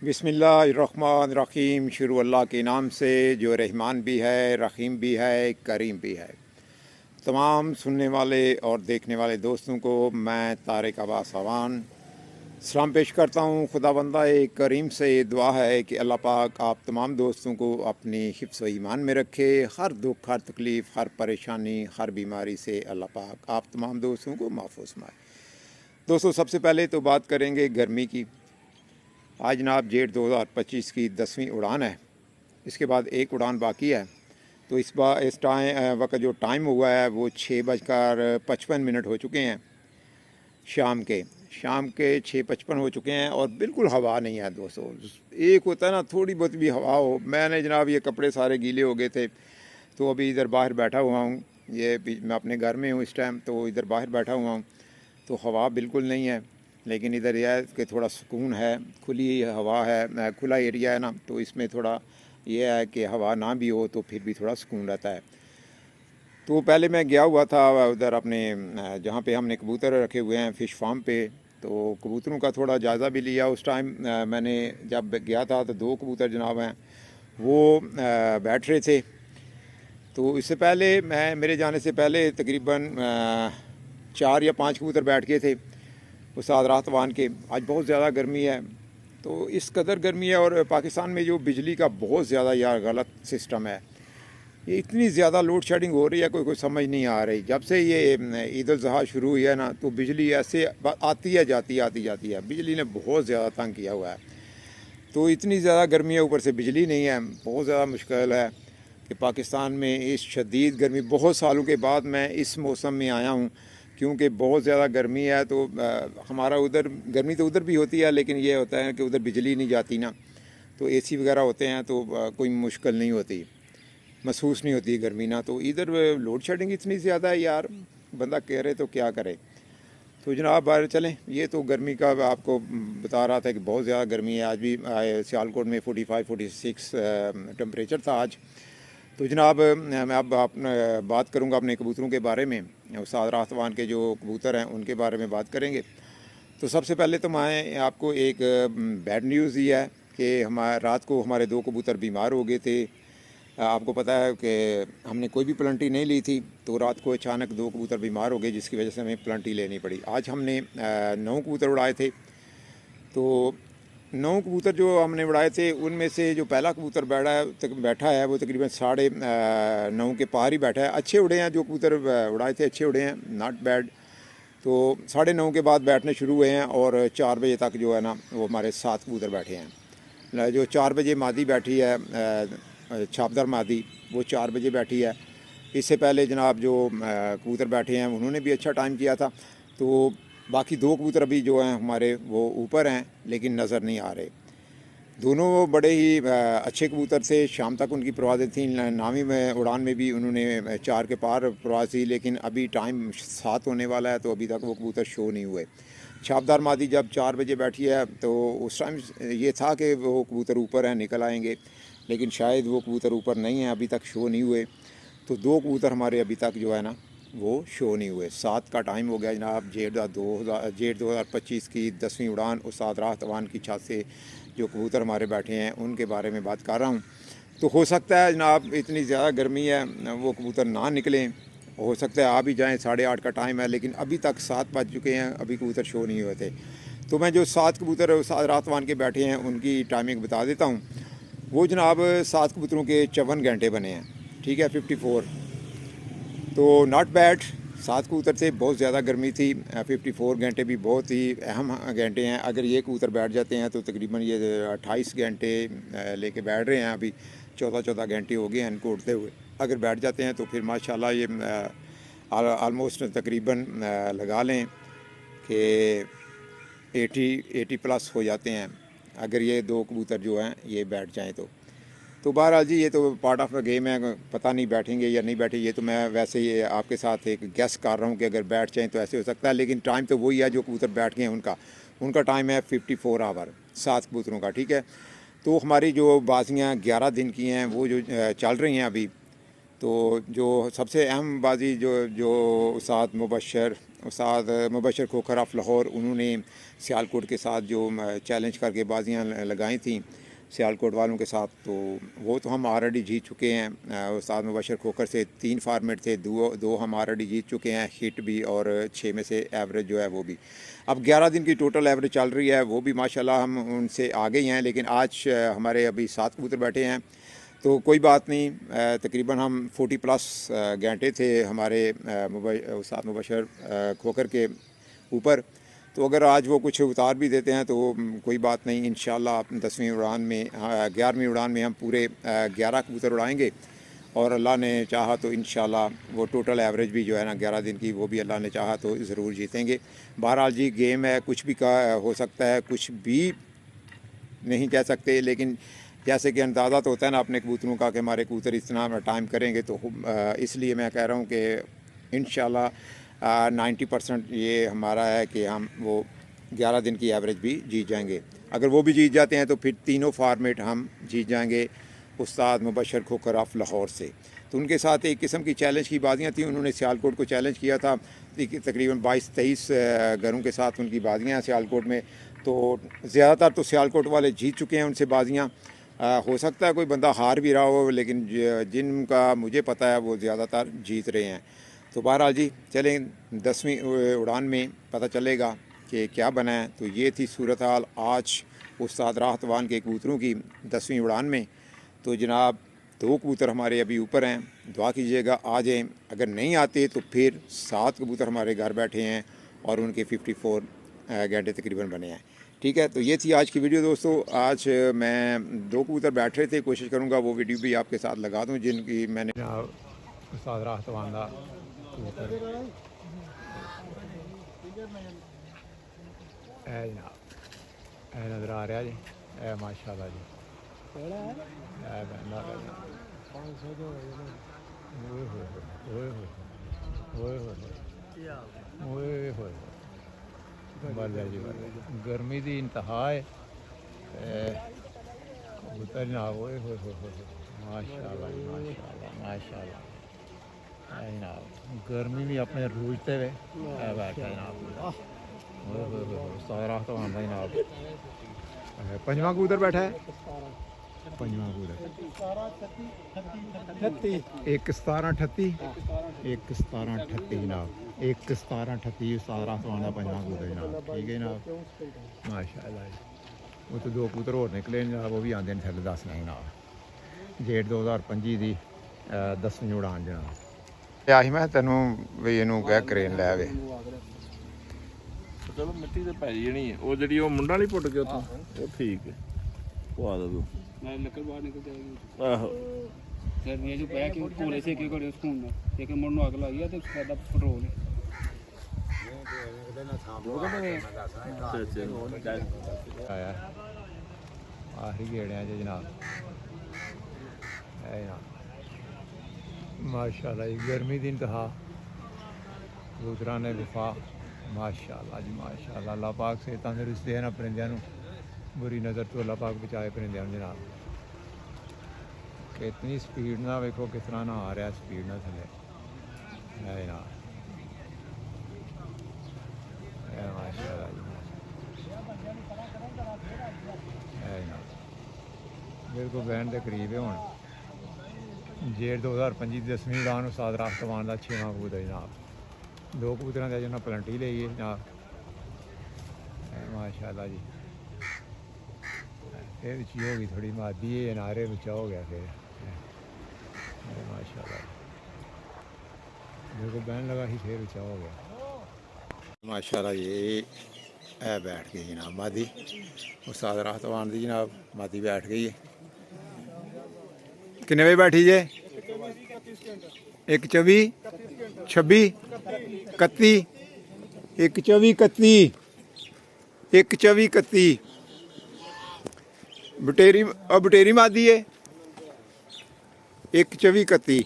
बिस्मिल्लाहिर्रहमानिर्रहीम। शुरू अल्लाह के नाम से जो रहमान भी है, रहीम भी है, करीम भी है। तमाम सुनने वाले और देखने वाले दोस्तों को मैं तारिक अब्बास अवान सलाम पेश करता हूँ। खुदाबंदा करीम से ये दुआ है कि अल्लाह पाक आप तमाम दोस्तों को अपनी हिफ्ज़ व ईमान में रखे। हर दुख, हर तकलीफ़, हर परेशानी, हर बीमारी से अल्लाह पाक आप तमाम दोस्तों को महफूज़ फरमाए। दोस्तों, सबसे पहले तो बात करेंगे गर्मी की। आज जनाब जेठ 2025 की 10वीं उड़ान है। इसके बाद एक उड़ान बाकी है। तो इस वक्त जो टाइम हुआ है वो 6:55 हो चुके हैं। शाम के 6:55 हो चुके हैं और बिल्कुल हवा नहीं है दोस्तों। एक होता है ना, थोड़ी बहुत भी हवा हो। मैंने जनाब ये कपड़े सारे गीले हो गए थे, तो अभी इधर बाहर बैठा हुआ हूँ। मैं अपने घर में हूँ इस टाइम, तो इधर बाहर बैठा हुआ हूँ। तो हवा बिल्कुल नहीं है, लेकिन इधर यह है कि थोड़ा सुकून है, खुली हवा है, खुला एरिया है ना, तो इसमें थोड़ा यह है कि हवा ना भी हो तो फिर भी थोड़ा सुकून रहता है। तो पहले मैं गया हुआ था उधर अपने जहाँ पे हमने कबूतर रखे हुए हैं फ़िश फार्म पे, तो कबूतरों का थोड़ा जायज़ा भी लिया। उस टाइम मैंने जब गया था तो 2 कबूतर जनाब हैं वो बैठ रहे थे। तो इससे पहले मेरे जाने से पहले तकरीबन 4 या 5 कबूतर बैठ गए थे उस्ताद राहत वान के। आज बहुत ज़्यादा गर्मी है, तो इस कदर गर्मी है और पाकिस्तान में जो बिजली का बहुत ज़्यादा यार गलत सिस्टम है। ये इतनी ज़्यादा लोड शेडिंग हो रही है, कोई समझ नहीं आ रही। जब से ये ईद उल ज़ुहा शुरू हुई है ना, तो बिजली ऐसे आती है जाती है। बिजली ने बहुत ज़्यादा तंग किया हुआ है। तो इतनी ज़्यादा गर्मी है, ऊपर से बिजली नहीं है, बहुत ज़्यादा मुश्किल है कि पाकिस्तान में इस शदीद गर्मी, बहुत सालों के बाद मैं इस मौसम में आया हूँ, क्योंकि बहुत ज़्यादा गर्मी है। तो हमारा उधर गर्मी तो उधर भी होती है, लेकिन ये होता है कि उधर बिजली नहीं जाती ना, तो एसी वगैरह होते हैं, तो कोई मुश्किल नहीं होती, महसूस नहीं होती गर्मी ना। तो इधर लोड शेडिंग इतनी ज़्यादा है यार, बंदा कह रहे तो क्या करे। तो जनाब बाहर चलें। ये तो गर्मी का आपको बता रहा था कि बहुत ज़्यादा गर्मी है। आज भी सियालकोट में 45-46 टेम्परेचर था आज। तो जनाब मैं अब बात करूंगा अपने कबूतरों के बारे में। उस्ताद राहत वान के जो कबूतर हैं उनके बारे में बात करेंगे। तो सबसे पहले तो मैं आपको एक बैड न्यूज़ ही है कि रात को हमारे 2 कबूतर बीमार हो गए थे। आपको पता है कि हमने कोई भी प्लंटी नहीं ली थी, तो रात को अचानक 2 कबूतर बीमार हो गए, जिसकी वजह से हमें प्लंटी लेनी पड़ी। आज हमने 9 कबूतर उड़ाए थे। तो 9 कबूतर जो हमने उड़ाए थे, उनमें से जो पहला कबूतर बैठा है वो तकरीबन 9:30 के पार ही बैठा है। अच्छे उड़े हैं, जो कबूतर उड़ाए थे अच्छे उड़े हैं, नॉट बैड। तो 9:30 के बाद बैठने शुरू हुए हैं और 4 बजे तक जो है ना, वो हमारे 7 कबूतर बैठे हैं। जो 4 बजे मादी बैठी है, छापदार मादी, वो 4 बजे बैठी है। इससे पहले जनाब जो कबूतर बैठे हैं उन्होंने भी अच्छा टाइम किया था। तो बाकी 2 कबूतर अभी जो हैं हमारे वो ऊपर हैं, लेकिन नज़र नहीं आ रहे। दोनों बड़े ही अच्छे कबूतर थे। शाम तक उनकी परवाज़ें थी। नामी में उड़ान में भी उन्होंने 4 के पार परवाज़ थी, लेकिन अभी टाइम 7 होने वाला है, तो अभी तक वो कबूतर शो नहीं हुए। छापदार मादी जब 4 बजे बैठी है, तो उस टाइम ये था कि वो कबूतर ऊपर हैं, निकल आएंगे, लेकिन शायद वो कबूतर ऊपर नहीं हैं, अभी तक शो नहीं हुए। तो 2 कबूतर हमारे अभी तक जो है ना वो शो नहीं हुए। 7 का टाइम हो गया जनाब। जेठ 2025 की 10वीं उड़ान उस्ताद राहत वान की छत से जो कबूतर हमारे बैठे हैं उनके बारे में बात कर रहा हूँ। तो हो सकता है जनाब इतनी ज़्यादा गर्मी है, वो कबूतर ना निकलें, हो सकता है आ भी जाएँ। 8:30 का टाइम है, लेकिन अभी तक 7 बज चुके हैं, अभी कबूतर शो नहीं हुए थे। तो मैं जो 7 कबूतर उस्ताद राहत वान के बैठे हैं उनकी टाइमिंग बता देता हूँ। वो जनाब 7 कबूतरों के 54 घंटे बने हैं, ठीक है, 54। तो नॉट बैड। 7 कबूतर थे, बहुत ज़्यादा गर्मी थी। 54 घंटे भी बहुत ही अहम घंटे हैं। अगर ये कबूतर बैठ जाते हैं तो तकरीबन ये 28 घंटे लेके बैठ रहे हैं। अभी 14 घंटे हो गए हैं इनको उड़ते हुए। अगर बैठ जाते हैं तो फिर माशाल्लाह ये आलमोस्ट तकरीबन लगा लें कि 80 प्लस हो जाते हैं, अगर ये 2 कबूतर जो हैं ये बैठ जाएँ तो बहरहाल जी ये तो पार्ट ऑफ द गेम है। पता नहीं बैठेंगे या नहीं बैठे, ये तो मैं वैसे ही आपके साथ एक गेस कर रहा हूँ कि अगर बैठ जाएँ तो ऐसे हो सकता है। लेकिन टाइम तो वही है, जो कबूतर बैठ गए हैं उनका टाइम है 54 आवर 7 कबूतरों का, ठीक है। तो हमारी जो बाजियाँ 11 दिन की हैं वो जो चल रही हैं अभी, तो जो सबसे अहम बाजी जो उस्ताद मुबशर खोखर ऑफ लाहौर, उन्होंने सियालकोट के साथ जो चैलेंज करके बाजियां लगाई थी सियालकोट वालों के साथ, तो वो तो हम ऑलरेडी जीत चुके हैं। उस्ताद मुबशर खोखर से 3 फार्मेट थे, दो हम ऑलरेडी जीत चुके हैं, हिट भी और 6 में से एवरेज जो है वो भी। अब 11 दिन की टोटल एवरेज चल रही है, वो भी माशाल्लाह हम उनसे आगे ही हैं। लेकिन आज हमारे अभी 7 कबूतर बैठे हैं, तो कोई बात नहीं। तकरीबन हम 40+ घंटे थे हमारे उस्ताद मुबशर खोखर के ऊपर, तो अगर आज वो कुछ उतार भी देते हैं तो कोई बात नहीं। इंशाल्लाह 10वीं उड़ान में 11वीं उड़ान में हम पूरे 11 कबूतर उड़ाएंगे, और अल्लाह ने चाहा तो इंशाल्लाह वो टोटल एवरेज भी जो है ना 11 दिन की, वो भी अल्लाह ने चाहा तो ज़रूर जीतेंगे। बहरहाल जी, गेम है, कुछ भी हो सकता है, कुछ भी नहीं कह सकते। लेकिन जैसे कि अंदाज़ा तो होता है ना अपने कबूतरों का कि हमारे कबूतर इतना टाइम करेंगे, तो इसलिए मैं कह रहा हूँ कि इंशाल्लाह 90% ये हमारा है कि हम वो 11 दिन की एवरेज भी जीत जाएंगे। अगर वो भी जीत जाते हैं तो फिर तीनों फार्मेट हम जीत जाएंगे उस्ताद मुबशर खोखर ऑफ लाहौर से। तो उनके साथ एक किस्म की चैलेंज की बाजियाँ थी, उन्होंने सियालकोट को चैलेंज किया था। तकरीबन 22-23 घरों के साथ उनकी बाजियाँ हैं सियालकोट में, तो ज़्यादातर तो सियालकोट वाले जीत चुके हैं उनसे बाजियाँ। हो सकता है कोई बंदा हार भी रहा हो, लेकिन जिनका मुझे पता है वो ज़्यादातर जीत रहे हैं। तो बहरहाल जी, चलें 10वीं उड़ान में पता चलेगा कि क्या बना है। तो ये थी सूरत हाल आज उस्ताद राहतवान के कबूतरों की 10वीं उड़ान में। तो जनाब 2 कबूतर हमारे अभी ऊपर हैं, दुआ कीजिएगा आ जाएँ। अगर नहीं आते तो फिर 7 कबूतर हमारे घर बैठे हैं और उनके 54 घंटे तकरीबन बने हैं। ठीक है, तो ये थी आज की वीडियो दोस्तों। आज मैं 2 कबूतर बैठ रहे थे, कोशिश करूँगा वो वीडियो भी आपके साथ लगा दूँ जिनकी मैंने उस्ताद राहतवान दा नज़र आ रहा जी, माशाल्लाह जी। बल्ले जी बल्ले, गर्मी की इंतहा है। कबूतर जनाब, ओए होए माशाल्लाह जी, माशाल्लाह माशाल्लाह जनाब। गर्मी भी अपने रूझते हुए बैठा जनाब। सारा तो आंदा जनाब। 5वां कबूतर बैठा है, 5वां कबूतर 1 17 38 1 17 38 जनाब, 1 17 38 सारा तो आंदा 5वां कबूतर जनाब। ठीक है जनाब, माशाल्लाह। वो तो 2 कबूतर और निकले जनाब, वो भी आते हैं थल्ले 10 ने जनाब। डेट 2025 की 10वीं उड़ान जनाब। आही मैं तेनू भी इनू कह क्रेन लै वे। चलो मिट्टी ते पै जानी है, वो जड़ी वो मुंडा नहीं पुट के उतों, वो ठीक है, वो आ दो मैं लकड़ बाहर निकल जाएगी। आहो गर्मियां जो पै के कोले से के घड़े स्कून में एक मुंड आग लगी है तो फायदा पेट्रोल है। आया आखिरी गेड़ियां च जनाब, माशाल्लाह जी। गर्मी की इंतहा, कबूतरां ने वफा, माशाल्लाह जी माशाल्लाह। अल्लाह पाक से तंदुरुस्ती है ना परिंदियां नूं, बुरी नज़र तो अल्लाह पाक बचाए परिंदियां जनाब। कितनी स्पीड ना वेखो, किस तरह ना आ रहा स्पीड ना थले है जनाब। माशाल्लाह जी है जनाब, बिल्कुल बहन के करीब है। हुण जेठ 2025 की 10वीं उड़ान उस्ताद राहतवान का 6वां कबूतर जनाब। 2 कबूतरों का जिन्हें पलंटी ली है जनाब, माशाल्लाह जी। फिर उची होगी थोड़ी मादी है, नारे उचा हो गया फिर माशाल्लाह। मेरे को बहन लगा ही फिर उचा हो गया माशाल्लाह। ये बैठ गई जनाब मादी, उस्ताद राहतवान दी जनाब मादी बैठ गई है। कितने बजे बैठी जे? 1 24 26 31 1 24 31 1 24 31 बटेरी, अब बटेरी मादी है 1 24 31।